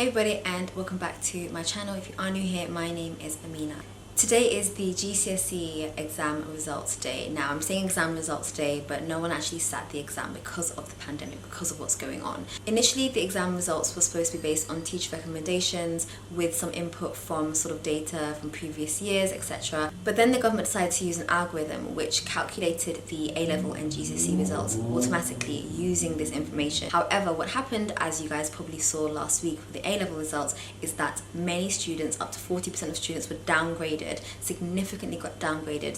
Hey everybody, and welcome back to my channel. If you are new here, my name is Amina. Today is the GCSE exam results day. Now I'm saying exam results day, but no one actually sat the exam because of the pandemic, because of what's going on. Initially the exam results were supposed to be based on teacher recommendations with some input from sort of data from previous years, etc. But then the government decided to use an algorithm which calculated the A-level and GCSE results automatically using this information. However, what happened, as you guys probably saw last week for the A-level results, is that many students, up to 40% of students, were downgraded, significantly got downgraded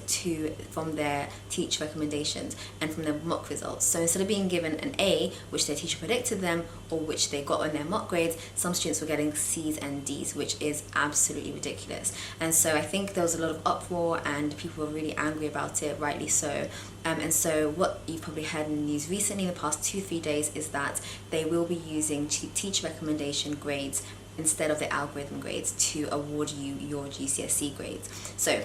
from their teacher recommendations and from their mock results. So instead of being given an A, which their teacher predicted them, or which they got on their mock grades, some students were getting C's and D's, which is absolutely ridiculous. And so I think there was a lot of uproar and people were really angry about it, rightly so. And so what you've probably heard in the news recently in the past 2-3 days is that they will be using teacher recommendation grades instead of the algorithm grades to award you your GCSE grades. So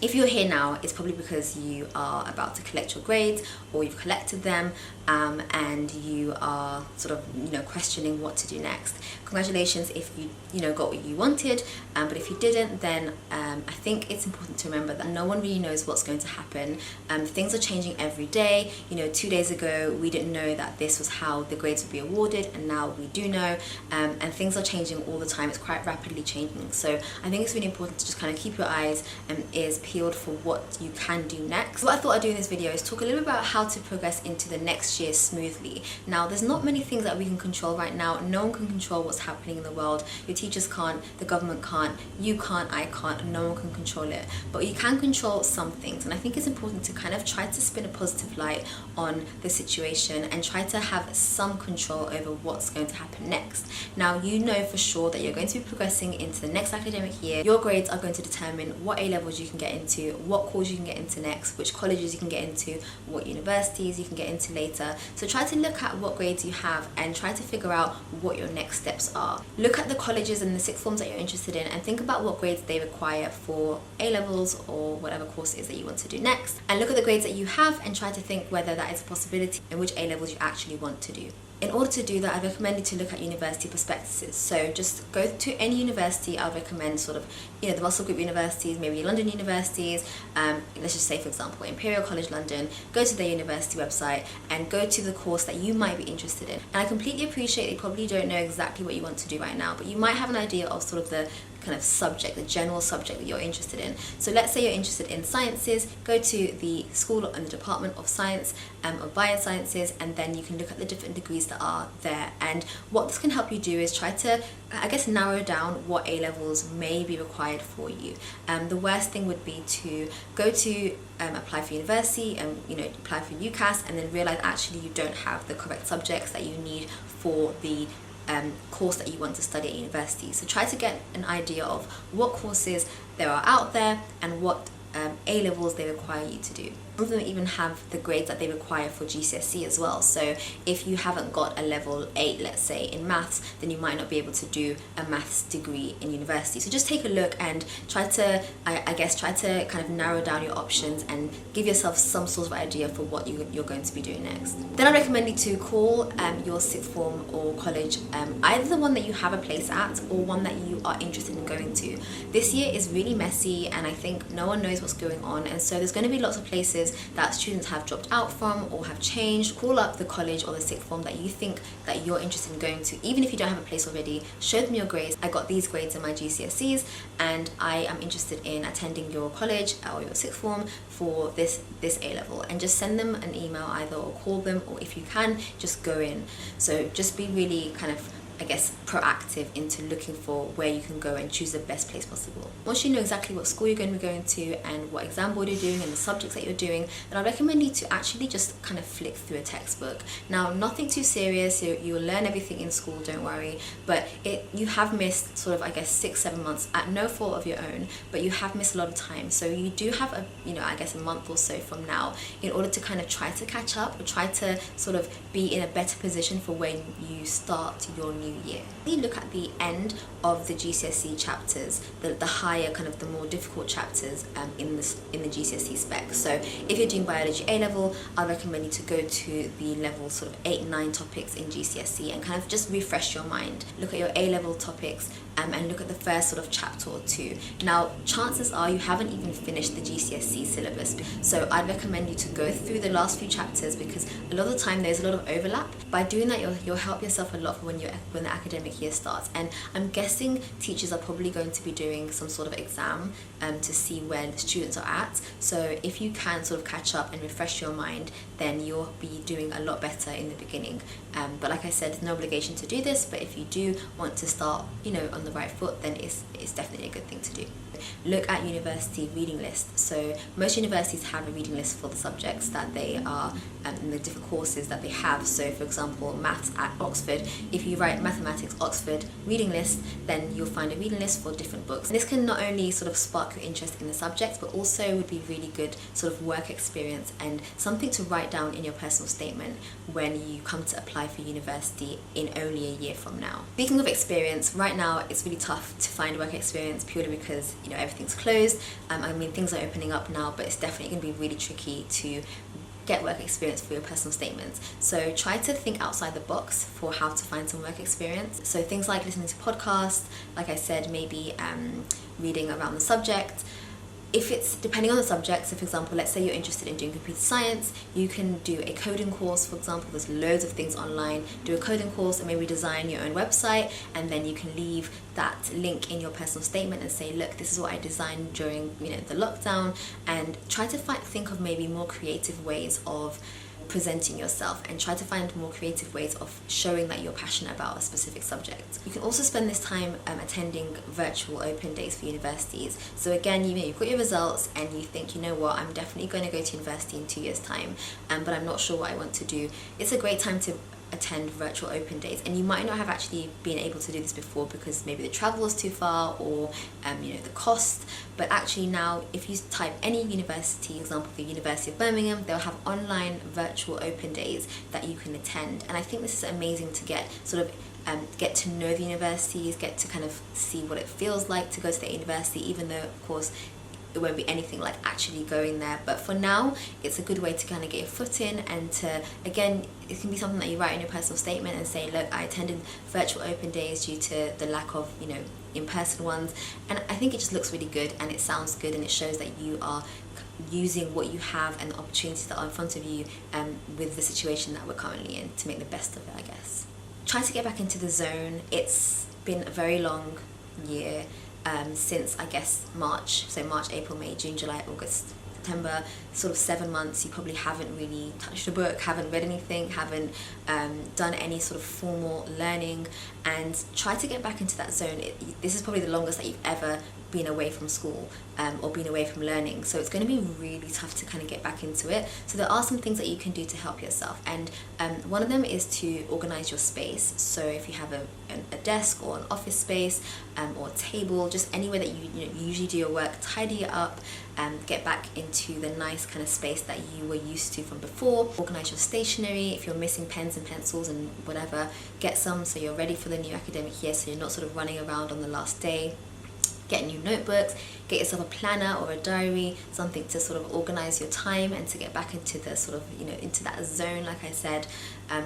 if you're here now, it's probably because you are about to collect your grades, or you've collected them, and you are sort of questioning what to do next. Congratulations if you got what you wanted, but if you didn't, then I think it's important to remember that no one really knows what's going to happen. Things are changing every day. 2 days ago we didn't know that this was how the grades would be awarded, and now we do know, and things are changing all the time. It's quite rapidly changing, so I think it's really important to just kind of keep your eyes and ears peeled for what you can do next. What I thought I'd do in this video is talk a little bit about how to progress into the next year smoothly. Now, there's not many things that we can control right now. No one can control what's happening in the world. Your teachers can't, the government can't, you can't, I can't, no one can control it. But you can control some things, and I think it's important to kind of try to spin a positive light on the situation and try to have some control over what's going to happen next. Now, you know for sure that you're going to be progressing into the next academic year. Your grades are going to determine what A-levels you can get into, what course you can get into next, which colleges you can get into, what universities you can get into later. So try to look at what grades you have and try to figure out what your next steps are. Look at the colleges and the sixth forms that you're interested in and think about what grades they require for A-levels or whatever course it is that you want to do next. And look at the grades that you have and try to think whether that is a possibility and which A-levels you actually want to do. In order to do that, I recommend you to look at university prospectuses. So just go to any university. I would recommend sort of, the Russell Group universities, maybe London universities. Let's just say, for example, Imperial College London. Go to their university website and go to the course that you might be interested in. And I completely appreciate you probably don't know exactly what you want to do right now, but you might have an idea of sort of the kind of subject, the general subject that you're interested in. So let's say you're interested in sciences, go to the school and the Department of Science or Biosciences, and then you can look at the different degrees that are there. And what this can help you do is try to, I guess, narrow down what A-levels may be required for you. The worst thing would be to go to apply for university and apply for UCAS and then realize actually you don't have the correct subjects that you need for the course that you want to study at university. So try to get an idea of what courses there are out there and what A-levels they require you to do. Some of them even have the grades that they require for GCSE as well. So if you haven't got a level 8, let's say, in maths, then you might not be able to do a maths degree in university. So just take a look and try to, I guess, try to kind of narrow down your options and give yourself some sort of idea for what you're going to be doing next. Then I recommend you to call your sixth form or college, either the one that you have a place at or one that you are interested in going to. This year is really messy and I think no one knows what's going on, and so there's going to be lots of places that students have dropped out from or have changed. Call up the college or the sixth form that you think that you're interested in going to. Even if you don't have a place already, show them your grades. I got these grades in my GCSEs and I am interested in attending your college or your sixth form for this A-level, and just send them an email either, or call them, or if you can, just go in. So just be really kind of, I guess, proactive into looking for where you can go and choose the best place possible. Once you know exactly what school you're going to be going to and what exam board you're doing and the subjects that you're doing, then I recommend you to actually just kind of flick through a textbook. Now, nothing too serious, you'll learn everything in school, don't worry, but you have missed sort of, I guess, 6-7 months at no fault of your own, but you have missed a lot of time. So you do have I guess a month or so from now in order to kind of try to catch up or try to sort of be in a better position for when you start your new new year. You look at the end of the GCSE chapters, the higher, kind of the more difficult chapters in the GCSE spec. So if you're doing biology A level, I recommend you to go to the level sort of 8 and 9 topics in GCSE and kind of just refresh your mind. Look at your A level topics and look at the first sort of chapter or two. Now, chances are you haven't even finished the GCSE syllabus, so I'd recommend you to go through the last few chapters, because a lot of the time there's a lot of overlap. By doing that, you'll help yourself a lot for when the academic year starts. And I'm guessing teachers are probably going to be doing some sort of exam to see where the students are at. So if you can sort of catch up and refresh your mind, then you'll be doing a lot better in the beginning. But like I said, there's no obligation to do this, but if you do want to start, on the right foot, then it's definitely a good thing to do. Look at university reading lists. So most universities have a reading list for the subjects that they are in the different courses that they have. So for example, maths at Oxford, if you write mathematics Oxford reading list, then you'll find a reading list for different books. And this can not only sort of spark your interest in the subjects, but also would be really good sort of work experience and something to write down in your personal statement when you come to apply for university in only a year from now. Speaking of experience, right now it's really tough to find work experience purely because everything's closed. I mean, things are opening up now, but it's definitely going to be really tricky to get work experience for your personal statements. So try to think outside the box for how to find some work experience. So things like listening to podcasts, like I said, maybe reading around the subject. If it's depending on the subject, so for example, let's say you're interested in doing computer science, you can do a coding course, for example. There's loads of things online. Do a coding course and maybe design your own website, and then you can leave that link in your personal statement and say, look, this is what I designed during the lockdown, and try to think of maybe more creative ways of presenting yourself, and try to find more creative ways of showing that you're passionate about a specific subject. You can also spend this time attending virtual open days for universities. So again, you've got your results and you think, what, I'm definitely going to go to university in 2 years' time, but I'm not sure what I want to do. It's a great time to attend virtual open days, and you might not have actually been able to do this before because maybe the travel is too far or the cost, but actually now if you type any university, example the University of Birmingham, they'll have online virtual open days that you can attend. And I think this is amazing to get get to know the universities, get to kind of see what it feels like to go to the university, even though of course it won't be anything like actually going there. But for now, it's a good way to kind of get your foot in, and to, again, it can be something that you write in your personal statement and say, look, I attended virtual open days due to the lack of, in-person ones. And I think it just looks really good and it sounds good, and it shows that you are using what you have and the opportunities that are in front of you with the situation that we're currently in to make the best of it, I guess. Try to get back into the zone. It's been a very long year. Since I guess March, so March, April, May, June, July, August, September, sort of 7 months, you probably haven't really touched a book, haven't read anything, haven't done any sort of formal learning, and try to get back into that zone. This is probably the longest that you've ever been away from school or been away from learning, so it's going to be really tough to kind of get back into it. So there are some things that you can do to help yourself, and one of them is to organize your space. So if you have a desk or an office space or a table, just anywhere that you usually do your work, tidy it up and get back into the nice kind of space that you were used to from before. Organize your stationery. If you're missing pens and pencils and whatever, get some so you're ready for the new academic year, so you're not sort of running around on the last day. Get new notebooks, get yourself a planner or a diary, something to sort of organize your time and to get back into the sort of, into that zone, like I said.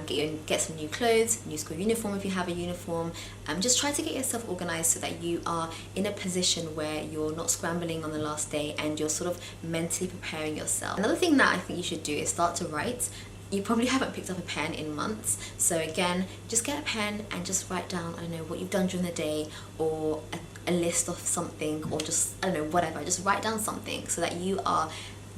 Get some new clothes, new school uniform if you have a uniform. Just try to get yourself organized so that you are in a position where you're not scrambling on the last day and you're sort of mentally preparing yourself. Another thing that I think you should do is start to write. You probably haven't picked up a pen in months, so again, just get a pen and just write down, I don't know, what you've done during the day, or a list of something, or just, I don't know, whatever. Just write down something so that you are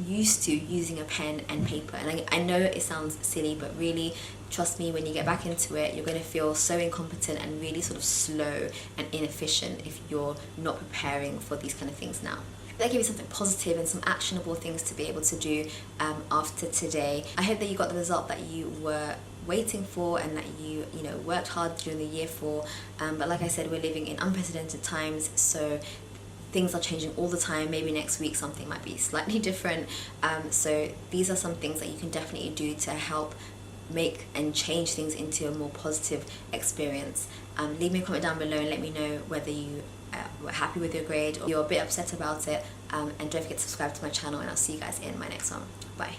used to using a pen and paper. And I know it sounds silly, but really, trust me, when you get back into it, you're going to feel so incompetent and really sort of slow and inefficient if you're not preparing for these kind of things now. That give you something positive and some actionable things to be able to do after today. I hope that you got the result that you were waiting for and that you worked hard during the year for. But like I said, we're living in unprecedented times, so things are changing all the time. Maybe next week something might be slightly different. So these are some things that you can definitely do to help make and change things into a more positive experience. Leave me a comment down below and let me know whether you were happy with your grade or you're a bit upset about it, and don't forget to subscribe to my channel, and I'll see you guys in my next one. Bye.